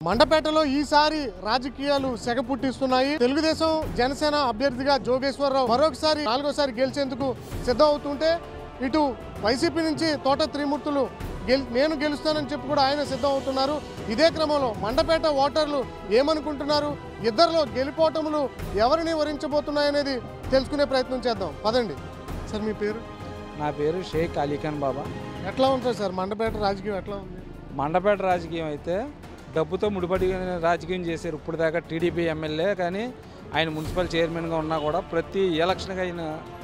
మండపేటలో ఈసారి రాజకీయాలు సెగ పుట్టిస్తున్నాయి. తెలుగుదేశం జనసేన అభ్యర్థిగా జోగేశ్వరరావు మరొకసారి నాలుగోసారి గెలిచేందుకు సిద్ధం అవుతుంటే ఇటు వైసీపీ నుంచి తోట త్రిమూర్తులు నేను గెలుస్తానని చెప్పి కూడా ఆయన సిద్ధం అవుతున్నారు. ఇదే క్రమంలో మండపేట ఓటర్లు ఏమనుకుంటున్నారు, ఇద్దరిలో గెలిపోవటములు ఎవరిని వరించబోతున్నాయనేది తెలుసుకునే ప్రయత్నం చేద్దాం. పదండి సార్. మీ పేరు? నా పేరు షేక్ అలీఖాన్ బాబా. ఎట్లా ఉంటుంది సార్ మండపేట రాజకీయం? ఎట్లా ఉంది మండపేట రాజకీయం? అయితే డబ్బుతో ముడిపడి రాజకీయం చేశారు ఇప్పుడు దాకా టీడీపీ ఎమ్మెల్యే. కానీ ఆయన మున్సిపల్ చైర్మన్గా ఉన్నా కూడా ప్రతి ఎలక్షన్కి ఆయన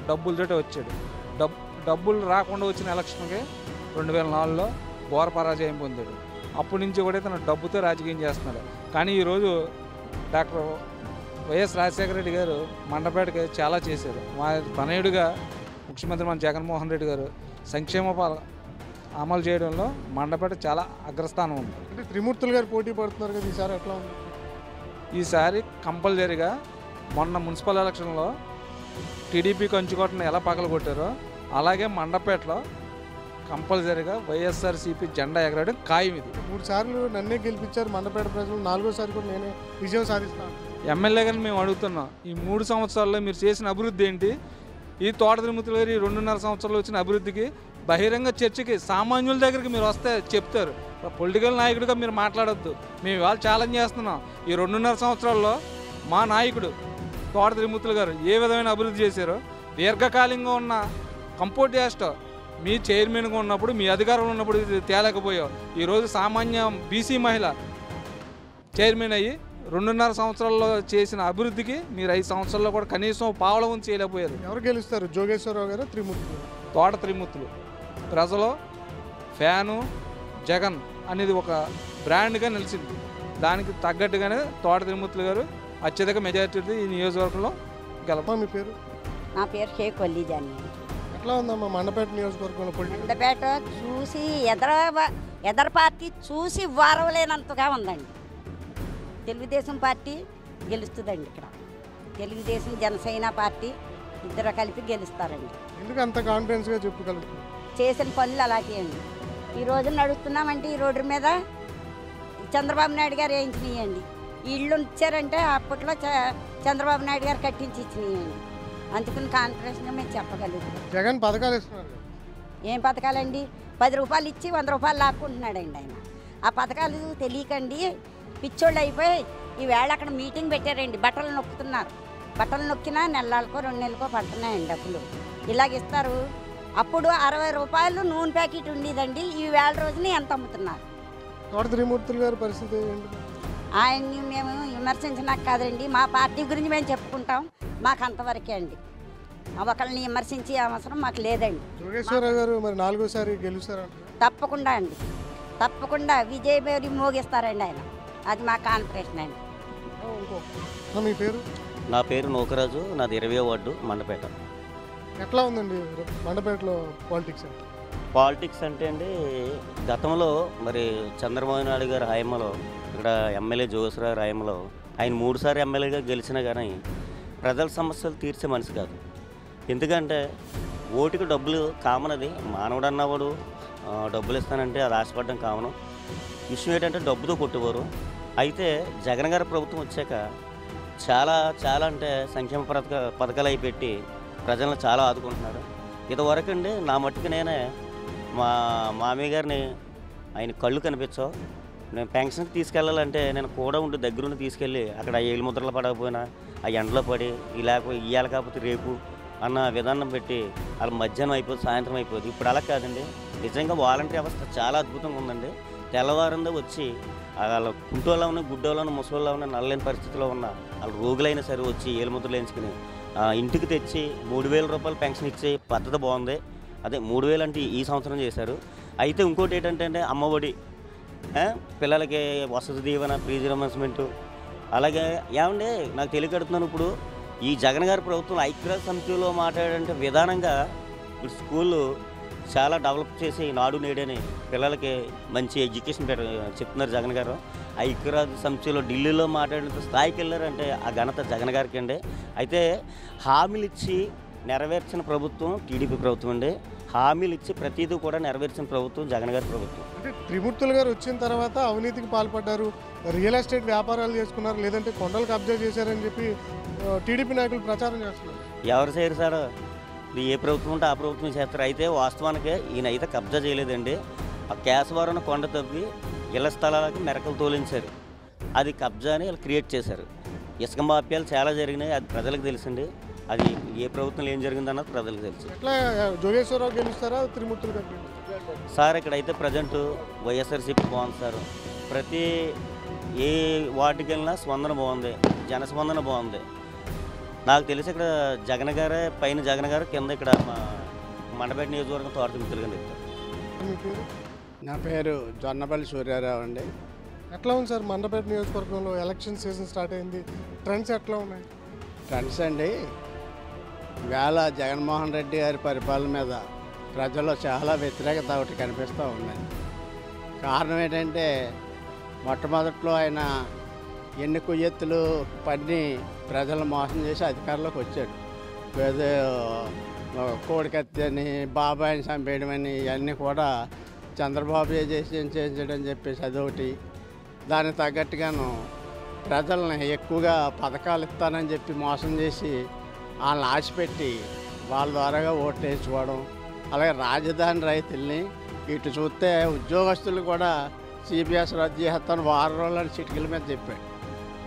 డబ్బులతో వచ్చాడు. డబ్బులు రాకుండా వచ్చిన ఎలక్షన్కి 2004లో ఘోర పరాజయం పొందాడు. అప్పటి నుంచి కూడా తన డబ్బుతో రాజకీయం చేస్తున్నాడు. కానీ ఈరోజు డాక్టర్ వైఎస్ రాజశేఖర రెడ్డి గారు మండపేటకి చాలా చేశారు. మా తనయుడిగా ముఖ్యమంత్రి మన జగన్మోహన్ రెడ్డి గారు సంక్షేమ అమలు చేయడంలో మండపేట చాలా అగ్రస్థానం ఉంది. అంటే త్రిమూర్తులు గారు పోటీ పడుతున్నారు కదా, ఈసారి ఎట్లా ఉంది? ఈసారి కంపల్సరీగా మొన్న మున్సిపల్ ఎలక్షన్లో టీడీపీ కంచుకోటను ఎలా పగలగొట్టారో అలాగే మండపేటలో కంపల్సరీగా వైఎస్ఆర్సీపీ జెండా ఎగరడం ఖాయం. ఇది 3 సార్లు నన్నే గెలిపించారు మండపేట ప్రజలు, 4గోసారి కూడా నేనే విజయం సాధిస్తాను. ఎమ్మెల్యే గారిని మేము అడుగుతున్నాం, ఈ 3 సంవత్సరాల్లో మీరు చేసిన అభివృద్ధి ఏంటి? ఈ తోట త్రిమూర్తులు గారి 2.5 సంవత్సరాలు వచ్చిన అభివృద్ధికి బహిరంగ చర్చకి సామాన్యుల దగ్గరికి మీరు వస్తే చెప్తారు. పొలిటికల్ నాయకుడిగా మీరు మాట్లాడొద్దు. మేము ఇవాళ ఛాలెంజ్ చేస్తున్నాం. ఈ 2.5 సంవత్సరాల్లో మా నాయకుడు తోట త్రిమూర్తులు గారు ఏ విధమైన అభివృద్ధి చేశారో, దీర్ఘకాలికంగా ఉన్న కంపోర్ట్ యాస్ట్ మీ చైర్మన్గా ఉన్నప్పుడు, మీ అధికారంలో ఉన్నప్పుడు తేలేకపోయావు. ఈరోజు సామాన్య బీసీ మహిళ చైర్మన్ అయ్యి 2.5 సంవత్సరాల్లో చేసిన అభివృద్ధికి మీరు 5 సంవత్సరాల్లో కూడా కనీసం పావలం చేయలేకపోయారు. ఎవరు గెలుస్తారు, జోగేశ్వరరావు గారు త్రిమూర్తులు? తోట త్రిమూర్తులు. ప్రజలు ఫ్యాను జగన్ అనేది ఒక బ్రాండ్గా నిలిచింది. దానికి తగ్గట్టుగానే తోట త్రిమూర్తులు గారు అత్యధిక మెజారిటీ ఈ నియోజకవర్గంలో గెలప. మీ పేరు? నా పేరు షేక్ వల్లీజాని. ఎట్లా ఉందమ్మా మండపేట నియోజకవర్గంలో పొలిటికల్? మండపేట చూసి ఎదర పార్టీ చూసి వారవలేనంతగా ఉందండి. తెలుగుదేశం పార్టీ గెలుస్తుందండి. ఇక్కడ తెలుగుదేశం జనసేన పార్టీ ఇద్దరు కలిపి గెలుస్తారండి. ఎందుకు అంత కాన్ఫిడెన్స్గా చెప్పగలుగుతారు? చేసిన పనులు అలాగే అండి. ఈ రోజు నడుస్తున్నామంటే ఈ రోడ్డు మీద చంద్రబాబు నాయుడు గారు వేయించినాయండి. ఇళ్ళు ఇచ్చారంటే అప్పట్లో చంద్రబాబు నాయుడు గారు కట్టించి ఇచ్చినాయండి. అందుకని కాన్ఫిడెన్స్గా మేము చెప్పగలుగుతాం. జగన్ పథకాలు ఇస్తున్నారు. ఏం పథకాలండి? 10 రూపాయలు ఇచ్చి 100 రూపాయలు లాక్కుంటున్నాడండి ఆయన. ఆ పథకాలు తెలియకండి పిచ్చోళ్ళు అయిపోయి ఈవేళ అక్కడ మీటింగ్ పెట్టారండి. బట్టలు నొక్కుతున్నారు. బట్టలు నొక్కినా నెలలకో 2 నెలలకో పడుతున్నాయండి డబ్బులు. ఇలాగిస్తారు. అప్పుడు 60 రూపాయలు నూనె ప్యాకెట్ ఉండేదండి. ఈ వేళ రోజున ఎంత అమ్ముతున్నారు? తోట త్రిమూర్తులు గారి పరిస్థితి ఏంటి? ఆయన్ని మేము విమర్శించినాక కాదండి, మా పార్టీ గురించి మేము చెప్పుకుంటాం. మాకు అంతవరకే అండి. ఒకళ్ళని విమర్శించే అవసరం మాకు లేదండి. జోగేశ్వరరావు గారు మరి 4గోసారి గెలుస్తారంట? తప్పకుండా అండి, తప్పకుండా విజయభేరి మోగిస్తారండి ఆయన. అది మా కాన్ఫిడెన్స్ అండి. మీ పేరు? నా పేరు నూకరాజు. నాది 20వ వార్డు మండపేట. ఎట్లా ఉందండి మండపేటలో పాలిటిక్స్? పాలిటిక్స్ అంటే అండి, గతంలో మరి చంద్రబాబు నాయుడు గారి హయాంలో ఇక్కడ ఎమ్మెల్యే జోగేశ్వరరావు హయాంలో ఆయన 3 సార్లు ఎమ్మెల్యేగా గెలిచినా కానీ ప్రజల సమస్యలు తీర్చే మనిషి కాదు. ఎందుకంటే ఓటుకు డబ్బులు కామన్. అది మానవుడు అన్నవాడు డబ్బులు ఇస్తానంటే అది ఆశపడడం కామను. విషయం ఏంటంటే డబ్బుతో కొట్టేవారు. అయితే జగన్ గారి ప్రభుత్వం వచ్చాక చాలా చాలా అంటే సంక్షేమ పథకాలు అవి పెట్టి ప్రజలను చాలా ఆదుకుంటున్నారు. ఇదివరకు అండి నా మట్టుకు నేనే మా మామయ్య గారిని ఆయన కళ్ళు కనిపించావు, నేను పెన్షన్కి తీసుకెళ్ళాలంటే నేను కూడా ఉండి దగ్గరుండి తీసుకెళ్ళి అక్కడ 7 ముద్రలు పడకపోయినా ఆ ఎండలో పడి ఇవాళ కాకపోతే రేపు అన్న విధానం పెట్టి వాళ్ళ మధ్యాహ్నం అయిపోతుంది, సాయంత్రం అయిపోతుంది. ఇప్పుడు అలా కాదండి. నిజంగా వాలంటీర్ వ్యవస్థ చాలా అద్భుతంగా ఉందండి. తెల్లవారందా వచ్చి వాళ్ళ కుంటోళ్ళ ఉన్న గుడ్డోళ్ళ ఉన్న ముసలిలో ఉన్న నల్లలేని పరిస్థితిలో ఉన్న వాళ్ళు రోగులైనా సరే వచ్చి 7 ముద్రలు వేయించుకుని ఇంటికి తెచ్చి 3000 రూపాయలు పెన్షన్ ఇచ్చే పద్ధతి బాగుంది. అదే 3000 అంటే ఈ సంవత్సరం చేశారు. అయితే ఇంకోటి ఏంటంటే అమ్మఒడి, పిల్లలకి వసతి దీవెన, ఫీజు రియంబర్స్మెంటు. అలాగే ఏమండి నాకు తెలియకడుతున్నాను, ఇప్పుడు ఈ జగన్ గారి ప్రభుత్వం ఐక్యరాజ్య సమితిలో మాట్లాడంటే విధానంగా ఇప్పుడు స్కూళ్ళు చాలా డెవలప్ చేసి నాడు నేడని పిల్లలకి మంచి ఎడ్యుకేషన్ చెప్తున్నారు జగన్ గారు. ఐక్యరాజ్య సమితిలో ఢిల్లీలో మాట్లాడినంత స్థాయికి వెళ్ళారంటే ఆ ఘనత జగన్ గారికి అండి. అయితే హామీలు ఇచ్చి నెరవేర్చిన ప్రభుత్వం టీడీపీ ప్రభుత్వం అండి. హామీలు ఇచ్చి ప్రతిదీ కూడా నెరవేర్చిన ప్రభుత్వం జగన్ గారి ప్రభుత్వం. అంటే త్రిమూర్తులు గారు వచ్చిన తర్వాత అవినీతికి పాల్పడ్డారు, రియల్ ఎస్టేట్ వ్యాపారాలు చేసుకున్నారు, లేదంటే కొండలు కబ్జా చేశారని చెప్పి టీడీపీ నాయకులు ప్రచారం చేస్తున్నారు. ఎవరు చేయరు సార్, ఇది ఏ ప్రభుత్వం ఉంటే ఆ ప్రభుత్వం చేస్తారు. అయితే వాస్తవానికి ఈయన అయితే కబ్జా చేయలేదండి. ఆ కేశవరం కొండ తవ్వి ఇళ్ల స్థలాలకి మెరకలు తోలించారు. అది కబ్జా అని వాళ్ళు క్రియేట్ చేశారు. ఇసుక మాఫియాలు చాలా జరిగినాయి, అది ప్రజలకు తెలుసండి. అది ఏ ప్రభుత్వంలో ఏం జరిగిందన్నది ప్రజలకు తెలుసు. ఎట్లా జోగేశ్వరరావు గెలుస్తారా త్రిమూర్తులు గారు సార్ ఇక్కడైతే ప్రజెంట్ వైఎస్ఆర్సీపీ బాగుంది సార్. ప్రతి ఏ వార్డుకి వెళ్ళినా స్పందన బాగుంది, జనస్పందన బాగుంది. నాకు తెలిసి ఇక్కడ జగన్ గారే పైన జగన్ గారు, కింద ఇక్కడ మా మండపేట నియోజకవర్గం తోట త్రిమూర్తులుగా చెప్తారు. మీ పేరు? నా పేరు జొన్నపల్లి సూర్యారావు అండి. ఎట్లా ఉంది సార్ మండపేట నియోజకవర్గంలో ఎలక్షన్ సీజన్ స్టార్ట్ అయింది, ట్రెండ్స్ ఎట్లా ఉన్నాయి? ఫ్రెండ్స్ అండి, వేళ జగన్మోహన్ రెడ్డి గారి పరిపాలన మీద ప్రజల్లో చాలా వ్యతిరేకత ఒకటి కనిపిస్తూ ఉన్నాయి. కారణం ఏంటంటే మొట్టమొదట్లో ఆయన ఎన్ని కుయ్యెత్తులు పన్ని ప్రజలను మోసం చేసి అధికారంలోకి వచ్చాడు. ఏదో కోడికత్తి అని, బాబాయిని చంపేయడం అని, ఇవన్నీ కూడా చంద్రబాబు చేయించడం చెప్పేసి అదొకటి. దానికి తగ్గట్టుగాను ప్రజల్ని ఎక్కువగా పథకాలు ఇస్తానని చెప్పి మోసం చేసి వాళ్ళని ఆశపెట్టి వాళ్ళ ద్వారాగా ఓట్లు వేసుకోవడం. అలాగే రాజధాని రైతుల్ని ఇటు చూస్తే ఉద్యోగస్తులు కూడా సిపిఎస్ రద్దు చేస్తాను వారం రోజులని చిటికల మీద చెప్పాడు.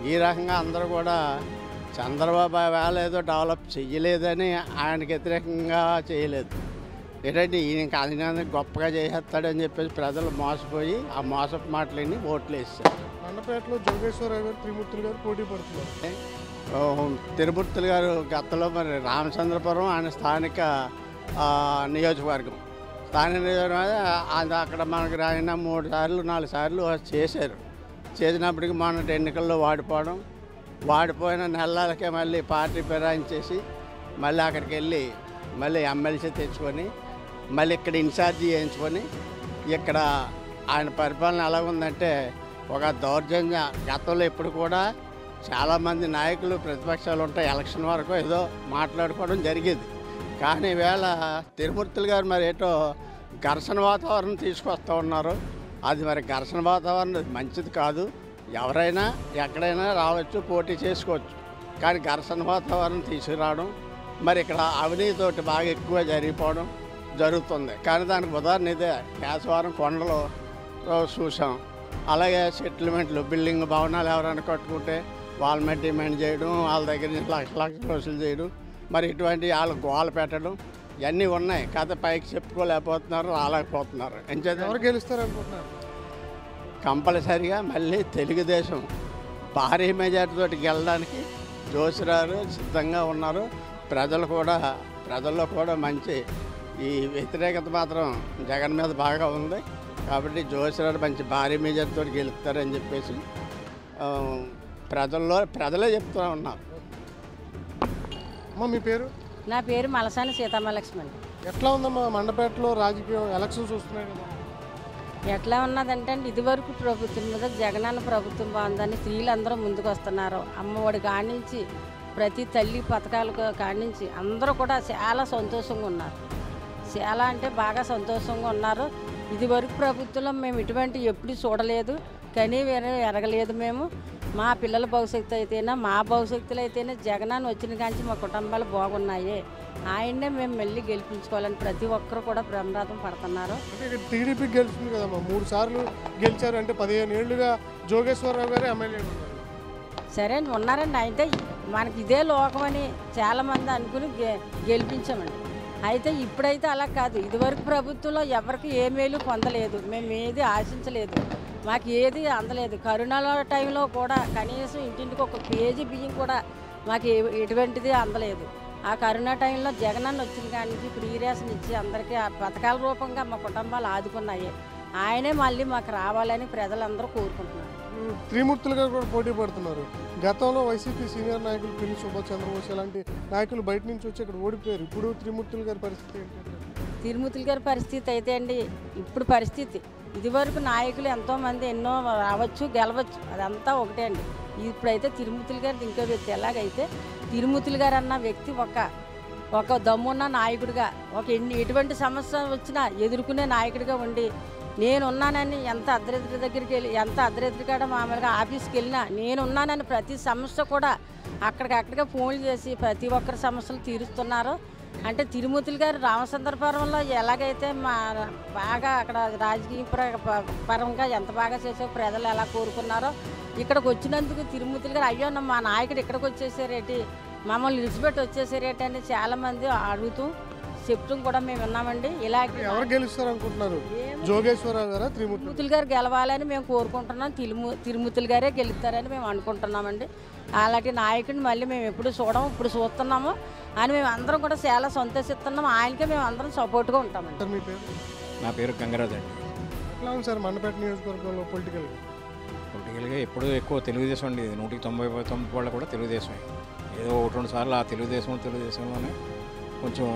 ఈ రకంగా అందరూ కూడా చంద్రబాబు వేళ ఏదో డెవలప్ చెయ్యలేదని ఆయనకి వ్యతిరేకంగా చేయలేదు. ఏంటంటే ఈయనకి ఆయన గొప్పగా చేసేస్తాడని చెప్పేసి ప్రజలు మోసపోయి ఆ మోసపు మాటలని ఓట్లు వేస్తారు. మండపేటలో జోగేశ్వరరావు గారు త్రిమూర్తులు గారు పోటీ పడుతున్నారు. తిరుమూర్తులు గారు గతంలో మరి రామచంద్రపురం ఆయన స్థానిక నియోజకవర్గం. స్థానిక నియోజకవర్గం అక్కడ మనకు ఆయన 3 సార్లు 4 సార్లు చేశారు. చేసినప్పటికీ మొన్నటి ఎన్నికల్లో వాడిపోయిన నెలలకే మళ్ళీ పార్టీ ఫిరాయించేసి మళ్ళీ అక్కడికి వెళ్ళి మళ్ళీ ఎమ్మెల్సీ తెచ్చుకొని మళ్ళీ ఇక్కడ ఇన్ఛార్జి చేయించుకొని ఇక్కడ ఆయన పరిపాలన ఎలా ఉందంటే ఒక దౌర్జన్య. గతంలో ఇప్పుడు కూడా చాలామంది నాయకులు ప్రతిపక్షాలు ఉంటాయి, ఎలక్షన్ వరకు ఏదో మాట్లాడుకోవడం జరిగేది. కానీ ఈవేళ తిరుమూర్తులు గారు మరి ఏటో ఘర్షణ వాతావరణం తీసుకొస్తూ ఉన్నారు. అది మరి ఘర్షణ వాతావరణం మంచిది కాదు. ఎవరైనా ఎక్కడైనా రావచ్చు, పోటీ చేసుకోవచ్చు. కానీ ఘర్షణ వాతావరణం తీసుకురావడం మరి ఇక్కడ అవినీతితోటి బాగా ఎక్కువ జరిగిపోవడం జరుగుతుంది. కానీ దానికి ఉదాహరణ ఇదే, కేశవరం కొండలో చూసాం. అలాగే సెటిల్మెంట్లు, బిల్డింగ్ భవనాలు ఎవరైనా కట్టుకుంటే వాళ్ళ మీద డిమాండ్ చేయడం, వాళ్ళ దగ్గర నుంచి లక్షలు వసూలు చేయడం, మరి ఇటువంటి వాళ్ళు గోల పెట్టడం ఇవన్నీ ఉన్నాయి. కాకపోతే పైకి చెప్పుకోలేకపోతున్నారు, రాలేకపోతున్నారు. ఎవరు గెలుస్తారు అనుకుంటున్నారు? కంపల్సరిగా మళ్ళీ తెలుగుదేశం భారీ మెజార్టీతోటి గెలడానికి జోసిరారు సిద్ధంగా ఉన్నారు. ప్రజల్లో కూడా మంచి ఈ వ్యతిరేకత మాత్రం జగన్ మీద బాగా ఉంది. కాబట్టి జోసిరారు మంచి భారీ మెజార్టీతో గెలుస్తారని చెప్పేసి ప్రజలే చెప్తూ ఉన్నారు. అమ్మ మీ పేరు? నా పేరు మలసాని సీతామలక్ష్మి. ఎట్లా ఉందమ్మా మండపేటలో రాజకీయం ఎలక్షన్స్ వస్తున్నాయి కదా? ఎట్లా ఉన్నదంటే ఇదివరకు ప్రభుత్వం మీద జగనన్న ప్రభుత్వం బాగుందని స్త్రీలందరూ ముందుకు వస్తున్నారు. అమ్మఒడి కానించి ప్రతి తల్లి పథకాలు కానించి అందరూ కూడా చాలా సంతోషంగా ఉన్నారు. చాలా అంటే బాగా సంతోషంగా ఉన్నారు. ఇదివరకు ప్రభుత్వంలో మేము ఇటువంటి ఎప్పుడు చూడలేదు, కానీ ఎరగలేదు. మేము మా పిల్లల భవిష్యత్తు అయితేనే మా భవిష్యత్తులో అయితేనే జగనాన్ని వచ్చిన కాంచి మా కుటుంబాలు బాగున్నాయి. ఆయన్నే మేము మళ్ళీ గెలిపించుకోవాలని ప్రతి ఒక్కరు కూడా బ్రహ్మరథం పడుతున్నారు. అంటే టీడీపీ గెలుస్తుంది కదమ్మా, 3 సార్లు గెలిచారు అంటే 15 ఏళ్ళుగా జోగేశ్వరరావు గారే ఎమ్మెల్యే ఉన్నారు. సరే ఉన్నారండి, అయితే మనకి ఇదే లోకమని చాలామంది అనుకుని గెలిపించామండి. అయితే ఇప్పుడైతే అలా కాదు. ఇదివరకు ప్రభుత్వంలో ఎవరికి ఏ మేలు పొందలేదు, మేము ఏది ఆశించలేదు, మాకు ఏది అందలేదు. కరోనా టైంలో కూడా కనీసం ఇంటింటికి 1 కేజీ బియ్యం కూడా మాకు ఎటువంటిది అందలేదు. ఆ కరోనా టైంలో జగనన్న వచ్చిన కాడి నుంచి ఇప్పుడు ఈ రేషన్ ఇచ్చి అందరికీ ఆ పథకాల రూపంగా మా కుటుంబాలు ఆదుకున్నాయి. ఆయనే మళ్ళీ మాకు రావాలని ప్రజలందరూ కోరుకుంటున్నారు. త్రిమూర్తులు గారు కూడా పోటీ పడుతున్నారు. గతంలో వైసీపీ సీనియర్ నాయకులు పిల్లి సుభాష్ చంద్రబోస్ ఇలాంటి నాయకులు బయట నుంచి వచ్చి ఇక్కడ ఓడిపోయారు. ఇప్పుడు త్రిమూర్తులు గారి పరిస్థితి ఏంటంటే? తిరుమూర్తులు గారి పరిస్థితి అయితే అండి ఇప్పుడు పరిస్థితి ఇదివరకు నాయకులు ఎంతోమంది ఎన్నో రావచ్చు గెలవచ్చు, అదంతా ఒకటే అండి. ఇప్పుడైతే తిరుమూర్తులు గారిది ఇంకో వ్యక్తి. ఎలాగైతే తిరుమూర్తులు గారు అన్న వ్యక్తి ఒక దమ్మున్న నాయకుడిగా ఎటువంటి సమస్య వచ్చినా ఎదుర్కొనే నాయకుడిగా ఉండి నేనున్నానని ఎంత అర్ధరాత్రి దగ్గరికి వెళ్ళి ఎంత అర్ధరాత్రి కాడ మామూలుగా ఆఫీస్కి వెళ్ళినా నేనున్నానని ప్రతి సమస్య కూడా అక్కడికక్కడిగా ఫోన్లు చేసి ప్రతి ఒక్కరి సమస్యలు తీరుస్తున్నారు. అంటే తిరుమూర్తులు గారు రామచంద్రపురంలో ఎలాగైతే బాగా అక్కడ రాజకీయ పరంగా ఎంత బాగా చేసే ప్రజలు ఎలా కోరుకున్నారో ఇక్కడికి వచ్చినందుకు తిరుమూర్తులు గారు అయ్యో మా నాయకుడు ఇక్కడికి వచ్చేసారేటి, మమ్మల్ని విడిచిపెట్టి వచ్చేసారేటి అని చాలామంది అడుగుతూ చెప్తూ కూడా మేము విన్నామండి. ఇలాగే ఎవరు గెలుస్తారు అనుకుంటున్నారు? జోగేశ్వరరావు గారా తిరుమూర్తులు గారు గెలవాలని మేము కోరుకుంటున్నాం. తిరుమూర్తులు గారే గెలుస్తారని మేము అనుకుంటున్నామండి. అలాంటి నాయకుడిని మళ్ళీ మేము ఎప్పుడు చూడము, ఇప్పుడు చూస్తున్నాము అని మేము అందరం కూడా చాలా సంతోషిస్తున్నాము. ఆయనకే మేము అందరం సపోర్ట్గా ఉంటామండి. సార్ మీ పేరు? నా పేరు గంగరాజ్ అండి. ఎట్లా ఉంది సార్ మండపేట నియోజకవర్గంలో పొలిటికల్గా? ఎప్పుడు ఎక్కువ తెలుగుదేశం అండి. 199 వాళ్ళు కూడా తెలుగుదేశమే. ఏదో 1-2 సార్లు ఆ తెలుగుదేశంలోనే కొంచెం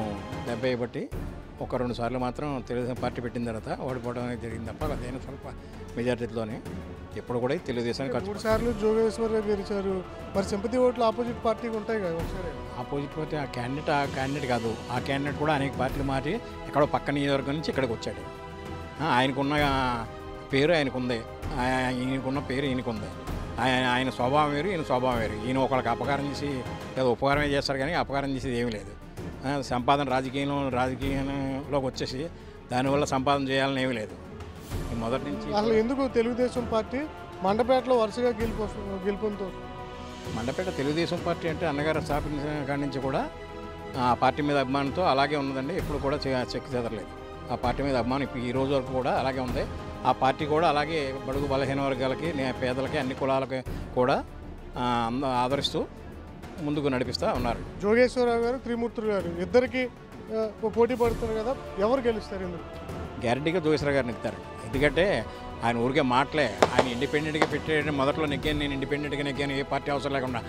దెబ్బ బట్టి 1-2 సార్లు మాత్రం తెలుగుదేశం పార్టీ పెట్టిన తర్వాత ఓడిపోవడం అనేది జరిగింది తప్ప అదైనా స్వల్ప మెజార్టీతోనే ఎప్పుడు కూడా తెలుగుదేశానికి 3 సార్లు జోగేశ్వరరావు గెలిచారు. మరి సింపతి ఓట్లు ఆపోజిట్ పార్టీకి ఉంటాయి కదా ఒకసారి? ఆపోజిట్ పార్టీ ఆ క్యాండిడేట్ కాదు, ఆ క్యాండిడేట్ కూడా అనేక పార్టీలు మారి ఎక్కడో పక్క నియోజకవర్గం నుంచి ఇక్కడికి వచ్చాడు. ఆయనకున్న పేరు ఆయనకుంది, ఈయనకున్న పేరు ఈయనకుంది. ఆయన స్వభావం వేరు, ఈయన స్వభావం వేరు. ఈయన ఒకళ్ళకి అపకారం చేసి ఏదో ఉపకారమే చేస్తారు కానీ అపకారం చేసేది ఏమీ లేదు. సంపాదన రాజకీయంలోకి వచ్చేసి దానివల్ల సంపాదన చేయాలని ఏమీ లేదు. మొదటి నుంచి అసలు ఎందుకు తెలుగుదేశం పార్టీ మండపేటలో వరుసగా గెలుపుతో? మండపేట తెలుగుదేశం పార్టీ అంటే అన్నగారు స్థాపించిన కాడి నుంచి కూడా ఆ పార్టీ మీద అభిమానంతో అలాగే ఉన్నదండి. ఎప్పుడు కూడా చెక్కు చెదరలేదు. ఆ పార్టీ మీద అభిమానం ఇప్పుడు ఈ రోజు వరకు కూడా అలాగే ఉంది. ఆ పార్టీ కూడా అలాగే బడుగు బలహీన వర్గాలకి, పేదలకి, అన్ని కులాలకి కూడా ఆదరిస్తూ ముందుకు నడిపిస్తూ ఉన్నారు. జోగేశ్వరరావు గారు, త్రిమూర్తులు గారు ఇద్దరికి పోటీ పడుతున్నారు కదా, ఎవరు గెలుస్తారు? ఎందుకు? గ్యారెంటీగా జోగేశ్వరరావు గారిని ఇస్తారు. ఎందుకంటే ఆయన ఊరికే మాటలే, ఆయన ఇండిపెండెంట్గా పెట్టే మొదట్లో నెగ్గాను, నేను ఇండిపెండెంట్గా నెగ్గాను, ఏ పార్టీ అవసరం లేకుండా.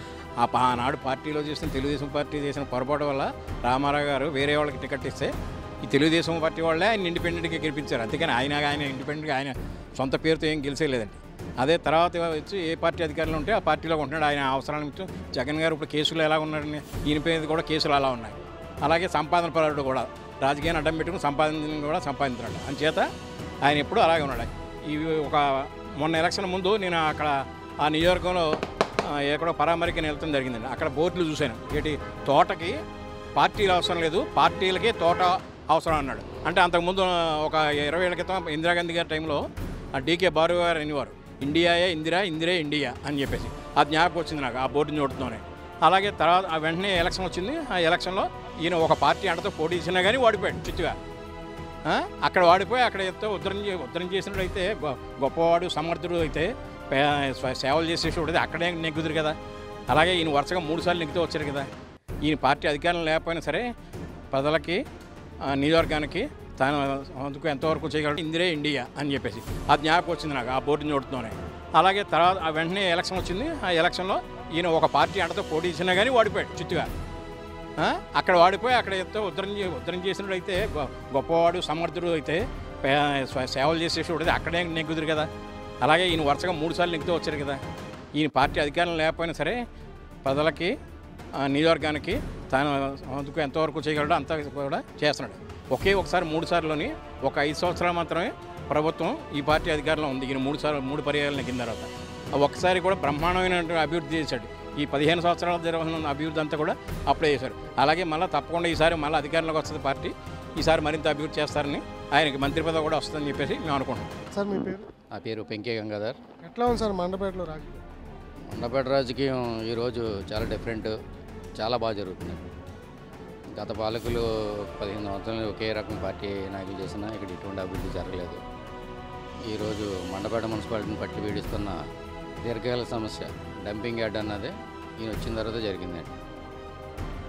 ఆనాడు పార్టీలో చేసిన తెలుగుదేశం పార్టీ చేసిన పొరపాటు వల్ల రామారావు గారు వేరే వాళ్ళకి టికెట్ ఇస్తే ఈ తెలుగుదేశం పార్టీ వాళ్ళే ఆయన ఇండిపెండెంట్గా గెలిపించారు. అందుకని ఆయన ఇండిపెండెంట్గా ఆయన సొంత పేరుతో ఏం గెలిచేయలేదండి. అదే తర్వాత వచ్చి ఏ పార్టీ అధికారులు ఉంటే ఆ పార్టీలో ఉంటున్నాడు. ఆయన అవసరానికి జగన్ గారు ఇప్పుడు కేసులు ఎలా ఉన్నాడని ఈయన పేరు కూడా కేసులు అలా ఉన్నాయి. అలాగే సంపాదన పరుడు కూడా రాజకీయాన్ని అడ్డం పెట్టుకుని సంపాదన కూడా సంపాదించాడు. అందుచేత ఆయన ఎప్పుడు అలాగే ఉన్నాడు. ఇవి మొన్న ఎలక్షన్ ముందు నేను అక్కడ ఆ నియోజకవర్గంలో ఎక్కడో పరామరికి వెళ్తాం జరిగిందండి. అక్కడ బోర్డులు చూశాను. ఏంటి, తోటకి పార్టీలు అవసరం లేదు, పార్టీలకే తోట అవసరం అన్నాడు. అంటే అంతకుముందు ఒక 20 ఏళ్ల క్రితం ఇందిరాగాంధీ గారి టైంలో డీకే బారు గారు అనేవారు, ఇండియాయే ఇందిరే ఇండియా అని చెప్పేసి. ఆ జ్ఞాపకం వచ్చింది నాకు ఆ బోర్డుని చూడటంతోనే. అలాగే తర్వాత వెంటనే ఎలక్షన్ వచ్చింది. ఆ ఎలక్షన్లో ఈయన ఒక పార్టీ అంటతో పోటీ ఇచ్చినా కానీ వాడిపోయాడు చిత్తుగా. అక్కడ వాడిపోయి అక్కడ ఎంతో ఉద్ధరణ చేసినట్టయితే గొప్పవాడు సమర్థుడు అయితే సేవలు చేసేటప్పుడు అక్కడే నెగ్గుదురు కదా. అలాగే ఈయన వరుసగా 3 సార్లు నెగ్గుతూ వచ్చారు కదా. ఈయన పార్టీ అధికారం లేకపోయినా సరే ప్రజలకి, నియోజకవర్గానికి తాను అందుకు ఎంతవరకు చేయగలడు ఇందిరే ఇండియా అని చెప్పేసి. ఆ జ్ఞాపకం వచ్చింది నాకు ఆ బోర్డుని చూడటంతోనే. అలాగే తర్వాత వెంటనే ఎలక్షన్ వచ్చింది. ఆ ఎలక్షన్లో ఈయన ఒక పార్టీ అంటతో పోటీ ఇచ్చినా కానీ వాడిపోయాడు చిత్తుగా. అక్కడ వాడిపోయి అక్కడ ఎంతో ఉద్ధరణ చేసినట్టయితే గొప్పవాడు సమర్థుడు అయితే సేవలు చేసేటప్పుడు అక్కడే నెగ్గుదురు కదా. అలాగే ఈయన వరుసగా 3 సార్లు నెగ్గుతూ వచ్చారు కదా. ఈయన పార్టీ అధికారం లేకపోయినా సరే ప్రజలకి, నియోజకవర్గానికి తాను అందుకు ఎంతవరకు చేయగలడో అంత కూడా చేస్తున్నాడు. ఒకసారి 3 సార్లుని ఒక 5 సంవత్సరాలు మాత్రమే ప్రభుత్వం ఈ పార్టీ అధికారంలో ఉంది. ఈయన 3 పర్యాయాలు నెగ్గిన తర్వాత ఒక్కసారి కూడా బ్రహ్మాండమైన అభివృద్ధి చేశాడు. ఈ 15 సంవత్సరాల జరుగుతున్న అభివృద్ధి అంతా కూడా అప్పుడే చేశారు. అలాగే మళ్ళీ తప్పకుండా ఈసారి మళ్ళీ అధికారంలోకి వస్తుంది పార్టీ. ఈసారి మరింత అభివృద్ధి చేస్తారని, ఆయనకి మంత్రి పదవి కూడా వస్తుందని చెప్పేసి మేము అనుకుంటున్నాం. సార్ మీ పేరు? నా పేరు పెంకే గంగాధర్. ఎట్లా ఉంది సార్ మండపేటలో రాజకీయం? మండపేట రాజకీయం ఈరోజు చాలా డిఫరెంట్, చాలా బాగా జరుగుతుంది. గత పాలకులు 15 సంవత్సరాలు ఒకే రకం పార్టీ నాయకులు చేసినా ఇక్కడ ఎటువంటి అభివృద్ధి జరగలేదు. ఈరోజు మండపేట మున్సిపాలిటీని పట్టి పీడిస్తున్న దీర్ఘకాల సమస్య డంపింగ్ యార్డ్ అన్నది ఈయన వచ్చిన తర్వాత జరిగిందండి.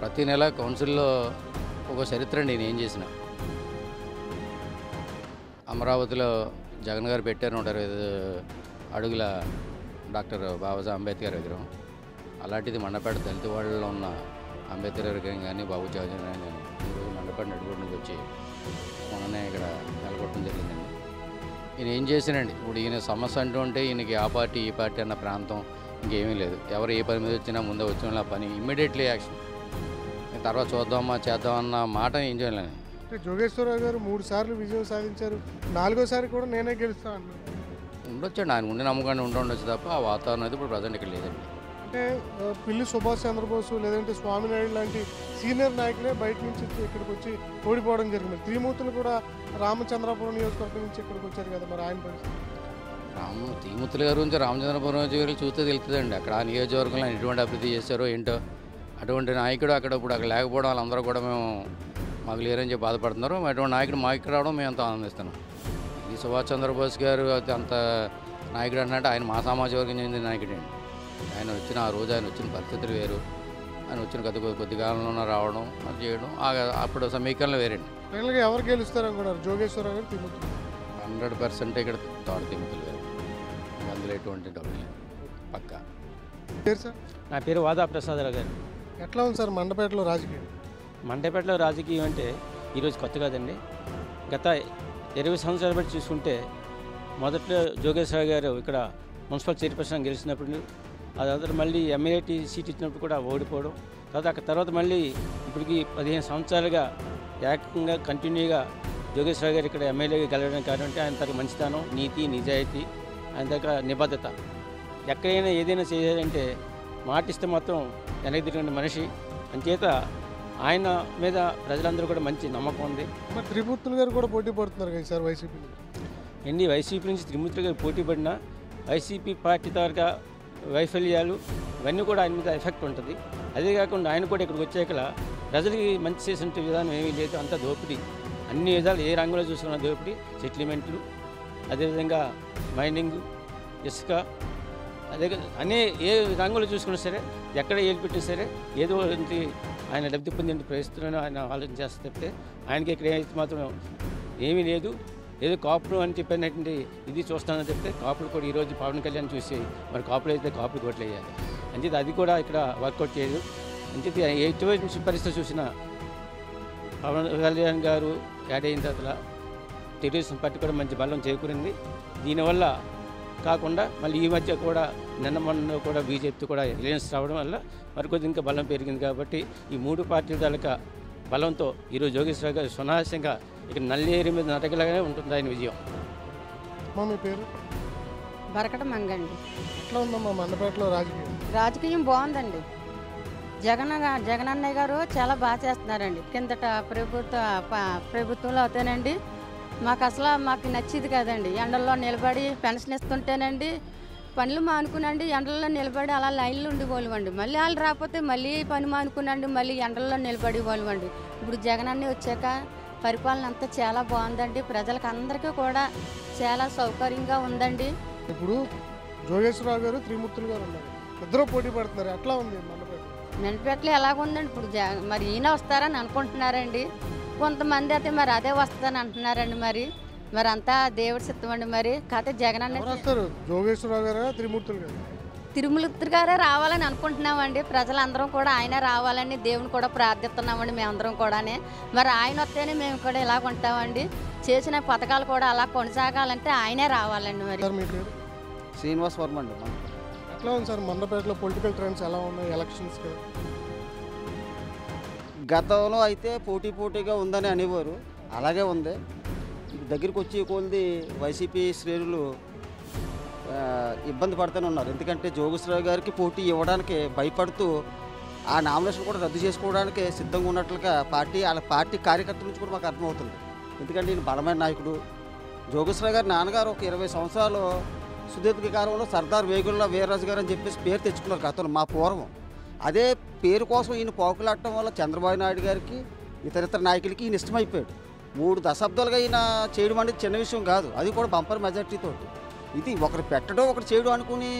ప్రతి నెల కౌన్సిల్లో ఒక చరిత్ర నేను ఏం చేసిన. అమరావతిలో జగన్ గారు పెట్టారు 125 అడుగుల డాక్టర్ బాబాసాహెబ్ అంబేద్కర్ విగ్రహం. అలాంటిది మండపేట దళిత వాళ్ళలో ఉన్న అంబేద్కర్ విగ్రహం కానీ, బాబు జగన్ కానీ ఈరోజు మండపేట నడుగుడు నుంచి వచ్చి మొన్ననే ఇక్కడ నెలకొట్టడం జరిగిందండి. ఈయన ఏం చేసినండి, ఇప్పుడు ఈయన సమస్య అంటూ ఉంటే ఈయనకి ఆ పార్టీ ఈ పార్టీ అన్న ప్రాంతం ఇంకేమీ లేదు. ఎవరు ఏ పని మీద వచ్చినా ముందే వచ్చిన పని ఇమ్మీడియట్లీ యాక్షన్. తర్వాత చూద్దామా చేద్దామన్న మాట ఏం చేయలేను. అంటే జోగేశ్వరరావు గారు 3 సార్లు విజయం సాధించారు, 4వసారి కూడా నేనే గెలుస్తా అన్నారు. ఉండొచ్చండి, ఆయన ఉండి నమ్మకాన్ని ఉండొచ్చు తప్ప ఆ వాతావరణం అయితే ఇప్పుడు ప్రజెంట్ ఇక్కడ లేదండి. అంటే పిల్లి సుభాష్ చంద్రబోసు లేదంటే స్వామినాయుడు లాంటి సీనియర్ నాయకులే బయట నుంచి ఇక్కడికి వచ్చి ఓడిపోవడం జరిగింది. త్రిమూర్తులు కూడా రామచంద్రాపురం నియోజకవర్గం నుంచి ఇక్కడికి వచ్చారు కదా, మరి ఆయన పరిస్థితి? త్రిమూర్తుల గారి గురించి రామచంద్రపురం గారికి చూస్తే తెలుస్తుందండి. అక్కడ ఆ నియోజకవర్గంలో ఎటువంటి అభివృద్ధి చేశారో ఏంటో. అటువంటి నాయకుడు అక్కడ ఇప్పుడు అక్కడ లేకపోవడం వాళ్ళందరూ కూడా మేము మాకు లేరని చెప్పి బాధపడుతున్నారు. అటువంటి నాయకుడు మాకు ఇక్కడ రావడం మేము అంత ఆనందిస్తున్నాం. ఈ సుభాష్ చంద్రబోస్ గారు అంత నాయకుడు అన్నట్టు ఆయన మా సామాజిక వర్గం చెందిన నాయకుడు అండి. ఆయన వచ్చిన ఆ రోజు ఆయన వచ్చిన పరిస్థితులు వేరు, ఆయన వచ్చిన కొద్ది కాలంలో రావడం అది చేయడం అప్పుడు సమీకరణలు వేరండి. ఫైనల్గా ఎవరు గెలుస్తారు అనుకున్నారు, జోగేశ్వరరావు గారు త్రిమూర్తులు? 100% ఇక్కడ తోట త్రిమూర్తులు గారు, అందులో ఎటువంటి డబ్బు లేదు పక్కా. పేరు సార్? నా పేరు వాదా ప్రసాదరావు గారు. ఎట్లా ఉంది సార్ మండపేటలో రాజకీయం? మండపేటలో రాజకీయం అంటే ఈరోజు కొత్త కాదండి. గత 20 సంవత్సరాల బట్టి చూసుకుంటే మొదట్లో జోగేశ్వరరావు గారు ఇక్కడ మున్సిపల్ చైర్పర్సన్ గెలిచినప్పుడు, ఆ తర్వాత మళ్ళీ ఎమ్మెల్యే సీట్ ఇచ్చినప్పుడు కూడా ఓడిపోవడం, తర్వాత మళ్ళీ ఇప్పటికి 15 సంవత్సరాలుగా ఏకంగా కంటిన్యూగా జోగేశ్వరరావు గారు ఇక్కడ ఎమ్మెల్యేగా గెలవడానికి కారణం అంటే ఆయన తగ్గ మంచితనం, నీతి, నిజాయితీ, ఆయన దగ్గర నిబద్ధత. ఎక్కడైనా ఏదైనా చేయాలంటే మాటిస్తే మాత్రం వెనక్కి తిరిగిన మనిషి. అంచేత ఆయన మీద ప్రజలందరూ కూడా మంచి నమ్మకం ఉంది. మరి త్రిమూర్తులు గారు కూడా పోటీ పడుతున్నారు కదా సార్ వైసీపీ నుంచి? వైసీపీ నుంచి త్రిమూర్తులు గారు పోటీ పడినా వైసీపీ పార్టీ తాలూకా వైఫల్యాలు ఇవన్నీ కూడా ఆయన మీద ఎఫెక్ట్ ఉంటుంది. అదే కాకుండా ఆయన కూడా ఇక్కడికి వచ్చాక ప్రజలకి మంచి చేసిన విధానం ఏమీ లేదు, అంతా దోపిడీ. అన్ని విధాలు ఏ రంగంలో చూసుకున్న దోపిడీ, సెటిల్మెంట్లు, అదేవిధంగా మైనింగ్, ఇసుక, అదే అనే ఏ రంగంలో చూసుకున్నా సరే, ఎక్కడ ఏలు పెట్టినా సరే ఏదో ఆయన లబ్ధి పొందే ప్రయత్నంలో ఆయన ఆలోచన చేస్తే తప్పితే ఆయనకి ఇక్కడ ఏమైతే మాత్రం ఏమీ లేదు. ఏదో కాపులు అని చెప్పినటువంటి ఇది చూస్తానని చెప్తే కాపులు కూడా ఈరోజు పవన్ కళ్యాణ్ చూసి మరి కాపులు అయితే కాపులు కోట్లు వేయాలి అంచేది అది కూడా ఇక్కడ వర్కౌట్ చేయదు. అంచేది ఎటువంటి పరిస్థితి చూసినా పవన్ కళ్యాణ్ గారు యాడ్ అయిన తర్వాత తెలుగుదేశం పార్టీ కూడా మంచి బలం చేకూరింది. దీనివల్ల కాకుండా మళ్ళీ ఈ మధ్య కూడా నిన్న మొన్న కూడా బీజేపీతో కూడా ఎలియన్స్ రావడం వల్ల మరికొద్ది ఇంకా బలం పెరిగింది. కాబట్టి ఈ 3 పార్టీల తాలూకా బలంతో ఈరోజు జోగేశ్వరరావు గారు సునాయాసంగా ఇక్కడ నల్లేరు మీద నటకలాగానే ఉంటుంది ఆయన విజయం. మీ పేరు? బరకట మంగండి. ఎట్లా ఉందమ్మా మండపేటలో రాజకీయం బాగుందండి. జగనన్నయ్య గారు చాలా బాగా చేస్తున్నారండి. కిందట ప్రభుత్వంలో అవుతానండి మాకు నచ్చేది కదండి. ఎండల్లో నిలబడి పెన్షన్ ఇస్తుంటేనండి పనులు మానుకునండి ఎండల్లో నిలబడి అలా లైన్లు ఉండేవాళ్ళమండి. మళ్ళీ వాళ్ళు రాకపోతే మళ్ళీ పని మానుకునండి మళ్ళీ ఎండల్లో నిలబడి వాళ్ళమండి. ఇప్పుడు జగనన్న వచ్చాక పరిపాలన అంతా చాలా బాగుందండి. ప్రజలకు అందరికీ కూడా చాలా సౌకర్యంగా ఉందండి. ఇప్పుడు జోగేశ్వరరావు గారు త్రిమూర్తులు గారు ఉన్నారు, ఇద్దరు పోటీ పడుతున్నారు. ఎట్లా ఉంది మండపేటలో ఎలాగుందండి? ఇప్పుడు మరి ఈయన వస్తారని అనుకుంటున్నారండి. కొంతమంది అయితే మరి అదే వస్తుందని అంటున్నారండి. మరి అంతా దేవుడి సిద్ధమండి. మరి కాకపోతే జగనన్న వస్తారు, జోగేశ్వరరావు గారు త్రిమూర్తులు గారు? తిరుమూర్తి గారే రావాలని అనుకుంటున్నామండి. ప్రజలందరం కూడా ఆయన రావాలని దేవుని కూడా ప్రార్థిస్తున్నామండి మేమందరం కూడానే. మరి ఆయన వస్తేనే మేము కూడా ఇలాగ ఉంటామండి. చేసిన పథకాలు కూడా అలా కొనసాగాలంటే ఆయనే రావాలండి. మరి శ్రీనివాస్ వర్మ అండి. ఎట్లా ఉంది సార్ మండపేటలో పొలిటికల్ ట్రెండ్స్ ఎలా ఉన్నాయి ఎలక్షన్స్? గతంలో అయితే పోటీగా ఉందని అనేవారు, అలాగే ఉంది. దగ్గరికి వచ్చి కొద్ది వైసీపీ శ్రేణులు ఇబ్బంది పడుతూనే ఉన్నారు. ఎందుకంటే జోగేశ్వరరావు గారికి పోటీ ఇవ్వడానికి భయపడుతూ ఆ నామినేషన్ కూడా రద్దు చేసుకోవడానికి సిద్ధంగా ఉన్నట్లుగా వాళ్ళ పార్టీ కార్యకర్తల నుంచి కూడా మాకు అర్థమవుతుంది. ఎందుకంటే ఈయన బలమైన నాయకుడు. జోగేశ్వరరావు గారి నాన్నగారు ఒక 20 సంవత్సరాలు సుదీర్ఘ కాలంలో సర్దార్ వేగుల్లా వీర్రాజు గారు అని చెప్పేసి పేరు తెచ్చుకున్నారు గతంలో మా పూర్వం. అదే పేరు కోసం ఈయన పోకులాడటం వల్ల చంద్రబాబు నాయుడు గారికి ఇతర నాయకులకి ఈయన ఇష్టమైపోయాడు. 3 దశాబ్దాలుగా ఈయన చేయడం అనేది చిన్న విషయం కాదు, అది కూడా బంపర్ మెజార్టీతో. ఇది ఒకరు పెట్టడం ఒకరు చేయడం అనుకుని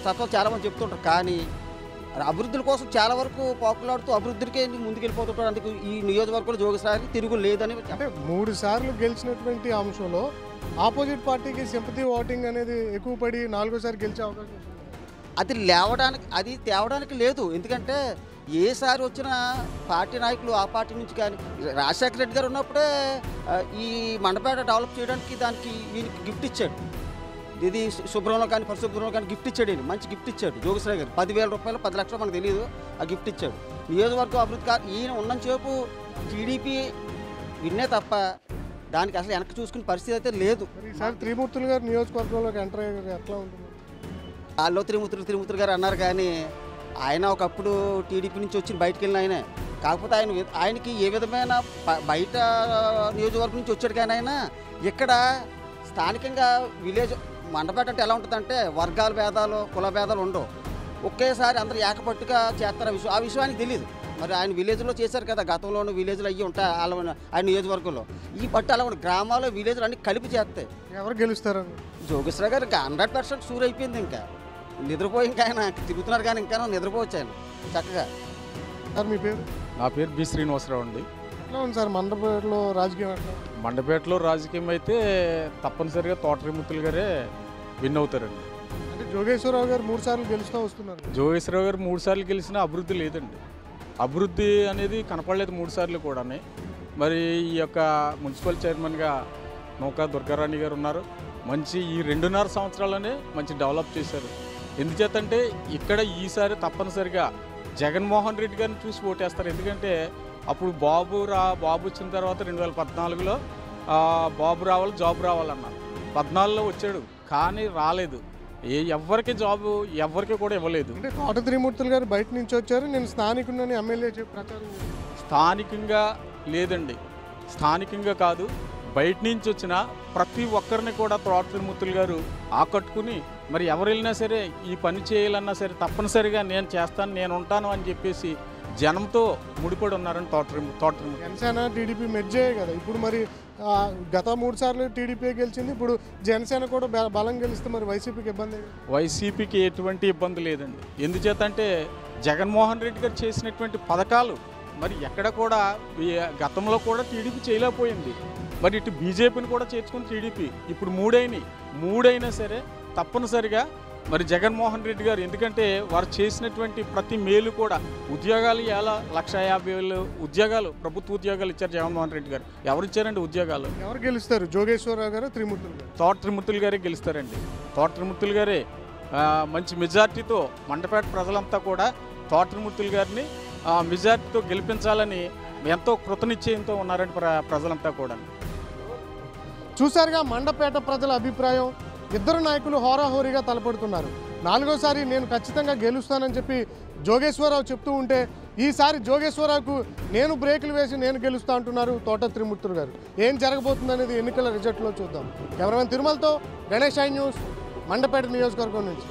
సత్వం చాలామంది చెప్తుంటారు. కానీ అభివృద్ధుల కోసం చాలా వరకు పోకులాడుతూ అభివృద్ధికే ముందుకెళ్ళిపోతుంటారు. అందుకు ఈ నియోజకవర్గంలో జోగేశ్వరరావుకి తిరుగు లేదని. అంటే 3 సార్లు గెలిచినటువంటి అంశంలో ఆపోజిట్ పార్టీకి సింపతి ఓటింగ్ అనేది ఎక్కువ పడి 4వసారి గెలిచే అవకాశం ఉంది. అది తేవడానికి లేదు. ఎందుకంటే ఏసారి వచ్చిన పార్టీ నాయకులు ఆ పార్టీ నుంచి కానీ రాజశేఖర రెడ్డి గారు ఉన్నప్పుడే ఈ మండపేట డెవలప్ చేయడానికి దానికి ఈయనకి గిఫ్ట్ ఇచ్చాడు. ఇది శుభ్రంలో కానీ పరిశుభ్రంలో కానీ గిఫ్ట్ ఇచ్చాడు. మంచి గిఫ్ట్ ఇచ్చాడు జోగేశ్వరరావు గారు. 10,000 రూపాయలు 10 లక్షలు మనకు తెలియదు, ఆ గిఫ్ట్ ఇచ్చాడు. నియోజకవర్గం అభివృద్ధి ఈయన ఉన్నంతసేపు టీడీపీ విన్నే తప్ప దానికి అసలు వెనక్కి చూసుకునే పరిస్థితి అయితే లేదు. ఈసారి త్రిమూర్తులు గారు నియోజకవర్గంలోకి ఎంటర్ అయ్యారు, ఎట్లా ఉంటుంది? వాళ్ళు త్రిమూర్తులు గారు అన్నారు కానీ ఆయన ఒకప్పుడు టీడీపీ నుంచి వచ్చి బయటకు వెళ్ళిన ఆయనే. కాకపోతే ఆయనకి ఏ విధమైన బయట నియోజకవర్గం నుంచి వచ్చాడు కానీ ఆయన ఇక్కడ స్థానికంగా విలేజ్ మండపేట అంటే ఎలా ఉంటుందంటే వర్గాల భేదాలు కుల భేదాలు ఉండవు. ఒకేసారి అందరూ ఏకపట్టుగా చేస్తారు. ఆ విషయానికి తెలియదు. మరి ఆయన విలేజ్లో చేశారు కదా, గతంలోనూ విలేజ్లో అయ్యి ఉంటాయి ఆయన నియోజకవర్గంలో. ఈ పట్టు అలా ఉండే గ్రామాల్లో విలేజ్లో అన్ని కలిపి చేస్తాయి. ఎవరు గెలుస్తారు? జోగేశ్వరరావు గారు ఇంకా 100% షూర్ అయిపోయింది. ఇంకా నిద్రపోయి ఇంకా ఆయన తిరుగుతున్నారు కానీ ఇంకా నిద్రపోవచ్చు ఆయన చక్కగా. సార్ మీ పేరు? నా పేరు బి శ్రీనివాసరావు అండి. ఎట్లా ఉంది సార్ మండపేటలో రాజకీయం? ఎట్లా? మండపేటలో రాజకీయం అయితే తప్పనిసరిగా తోట త్రిమూర్తులు గారే విన్ అవుతారండి. అంటే జోగేశ్వరరావు గారు 3 సార్లు గెలుస్తూ వస్తున్నారు. జోగేశ్వరరావు గారు 3 సార్లు గెలిచినా అభివృద్ధి లేదండి. అభివృద్ధి అనేది కనపడలేదు 3 సార్లు కూడా. మరి ఈ యొక్క మున్సిపల్ చైర్మన్గా నౌకా దుర్గారాణి గారు ఉన్నారు. మంచి ఈ 2.5 సంవత్సరాలనే మంచి డెవలప్ చేశారు. ఎందుచేతంటే ఇక్కడ ఈసారి తప్పనిసరిగా జగన్మోహన్ రెడ్డి గారిని చూసి ఓటేస్తారు. ఎందుకంటే అప్పుడు బాబు వచ్చిన తర్వాత 2014లో బాబు రావాలి, జాబ్ రావాలన్నారు. 14లో వచ్చాడు కానీ రాలేదు. ఎవరికి జాబు ఎవరికి కూడా ఇవ్వలేదు. అంటే తోట త్రిమూర్తులు గారు బయట నుంచి వచ్చారు, నేను స్థానికుడిని ఎమ్మెల్యే ప్రచారం. స్థానికంగా లేదండి, స్థానికంగా కాదు, బయట నుంచి వచ్చిన ప్రతి ఒక్కరిని కూడా తోట త్రిమూర్తులు గారు ఆకట్టుకుని మరి ఎవరు వెళ్ళినా సరే ఈ పని చేయాలన్నా సరే తప్పనిసరిగా నేను చేస్తాను, నేను ఉంటాను అని చెప్పేసి జనంతో ముడిపడి ఉన్నారని తోట త్రిమూర్తులు. జనసేన టీడీపీ మెర్జ్ అయ్యాయి కదా ఇప్పుడు. మరి గత 3 సార్లు టీడీపీ గెలిచింది, ఇప్పుడు జనసేన కూడా బలం గెలిస్తే మరి వైసీపీకి ఇబ్బంది? వైసీపీకి ఎటువంటి ఇబ్బంది లేదండి. ఎందుచేతంటే జగన్మోహన్ రెడ్డి గారు చేసినటువంటి పథకాలు మరి ఎక్కడ కూడా గతంలో కూడా టీడీపీ చేయలేకపోయింది. మరి ఇటు బీజేపీని కూడా చేర్చుకుని టీడీపీ ఇప్పుడు 3 అయినా సరే తప్పనిసరిగా మరి జగన్మోహన్ రెడ్డి గారు, ఎందుకంటే వారు చేసినటువంటి ప్రతి మేలు కూడా ఉద్యోగాలు 1,50,000 ఉద్యోగాలు ప్రభుత్వ ఉద్యోగాలు ఇచ్చారు జగన్మోహన్ రెడ్డి గారు. ఎవరు ఇచ్చారండి ఉద్యోగాలు? ఎవరు గెలుస్తారు? జోగేశ్వరరావు గారు, త్రిమూర్తులు గారు? తోట త్రిమూర్తులు గారే గెలుస్తారండి. తోట త్రిమూర్తులు గారే మంచి మెజార్టీతో మండపేట ప్రజలంతా కూడా తోట త్రిమూర్తులు గారిని మెజార్టీతో గెలిపించాలని ఎంతో కృతనిశ్చయంతో ఉన్నారండి ప్రజలంతా కూడా. చూసారుగా మండపేట ప్రజల అభిప్రాయం. ఇద్దరు నాయకులు హోరాహోరీగా తలపడుతున్నారు. 4వసారి నేను ఖచ్చితంగా గెలుస్తానని చెప్పి జోగేశ్వరరావు చెప్తూ ఉంటే ఈసారి జోగేశ్వరరావుకు నేను బ్రేకులు వేసి నేను గెలుస్తా అంటున్నారు తోట త్రిమూర్తులు గారు. ఏం జరగబోతుందనేది ఎన్నికల రిజల్ట్లో చూద్దాం. కెమెరామెన్ తిరుమలతో గణేష్ ఐ న్యూస్, మండపేట నియోజకవర్గం నుంచి.